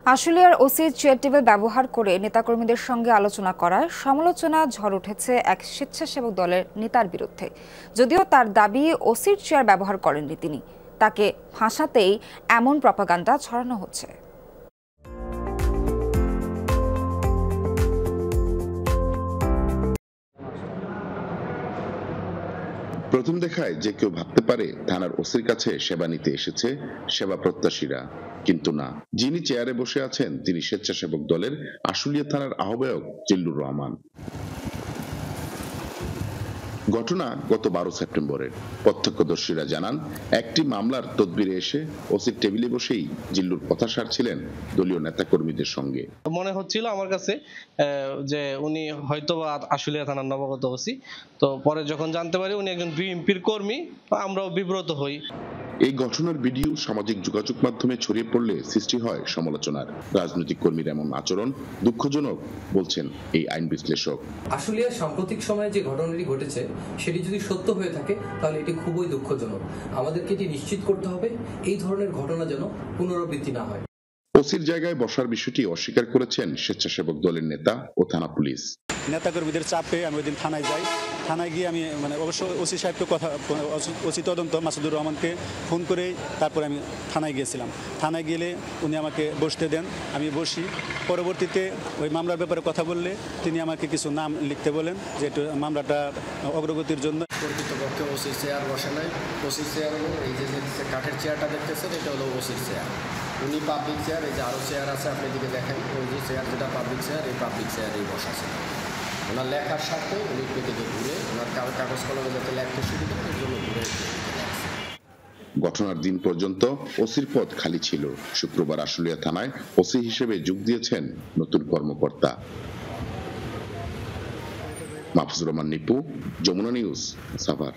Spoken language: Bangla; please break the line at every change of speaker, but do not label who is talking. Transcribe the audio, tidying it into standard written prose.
আশুলিয়ার ওসি চেয়ার টেবিল ব্যবহার করে নেতাকর্মীদের সঙ্গে আলোচনা করায় সমালোচনা ঝড় উঠেছে এক স্বেচ্ছাসেবক দলের নেতার বিরুদ্ধে। যদিও তার দাবি ওসির চেয়ার ব্যবহার করেননি তিনি, তাকে ফাঁসাতেই এমন প্রপাগান্ডা ছড়ানো হচ্ছে।
প্রথম দেখায় যে কেউ ভাবতে পারে থানার ওসির কাছে সেবা নিতে এসেছে সেবা প্রত্যাশীরা, কিন্তু না। যিনি চেয়ারে বসে আছেন তিনি স্বেচ্ছাসেবক দলের আশুলিয়া থানার আহ্বায়ক জিল্লুর রহমান। ঘটনা গত 12 সেপ্টেম্বরের। প্রত্যক্ষদর্শীরা জানান, একটি মামলার তদবিরে এসে ওসির টেবিলে বসেই জিল্লুর কথা সারছিলেন দলীয় নেতাকর্মীদের সঙ্গে।
মনে হচ্ছিল আমার কাছে যে উনি হয়তো আশুলিয়া থানার নবাগত ওসি। তো পরে যখন জানতে পারি উনি একজন বিএনপির কর্মী, আমরাও বিব্রত হই।
এই ঘটনার ভিডিও সামাজিক যোগাযোগ মাধ্যমে ছড়িয়ে পড়লে সৃষ্টি হয় সমালোচনার। রাজনৈতিক কর্মীর এমন আচরণ দুঃখজনক বলছেন এই আইন বিশ্লেষক।
আশুলিয়া সাম্প্রতিক সময়ে যে ঘটনাটি ঘটেছে সেটি যদি সত্য হয়ে থাকে তাহলে এটি খুবই দুঃখজনক। আমাদেরকে এটি নিশ্চিত করতে হবে এই ধরনের ঘটনা যেন পুনরাবৃত্তি না হয়।
ওসির জায়গায় বসার বিষয়টি অস্বীকার করেছেন স্বেচ্ছাসেবক দলের নেতা ও থানা পুলিশ।
নেতাকর্মীদের চাপে আমি ওই দিন থানায় যাই। থানায় গিয়ে আমি অবশ্য ওসি সাহেবকে ওসি তদন্ত মাসুদুর রহমানকে ফোন করেই তারপরে আমি থানায় গিয়েছিলাম। থানায় গেলে উনি আমাকে বসতে দেন, আমি বসি। পরবর্তীতে ওই মামলার ব্যাপারে কথা বললে তিনি আমাকে কিছু নাম লিখতে বলেন যে একটু মামলাটা অগ্রগতির জন্য।
প্রকৃতপক্ষে ওসির চেয়ার বসে নাই। ওসির চেয়ার হলো এই যে কাঠের চেয়ারটা দেখতেছেন, এটা হলো ওসির চেয়ার। উনি পাবলিক চেয়ার, এই যে আরও চেয়ার আছে আপনি দিকে দেখেন, ওই যে চেয়ার যেটা পাবলিক চেয়ার, এই পাবলিক চেয়ারেই বসা ছিল। ওনার লেখার সাথে উনি পেটিকে ঘুরে ওনার কাগজ কলমে যাতে লেখতে সুবিধা হয়, এর জন্য ঘুরে।
ঘটনার দিন পর্যন্ত ওসির পদ খালি ছিল। শুক্রবার আশুলিয়া থানায় ওসি হিসেবে যোগ দিয়েছেন নতুন কর্মকর্তা। মাহফুজুর রহমান নিপু, যমুনা নিউজ, সাভার।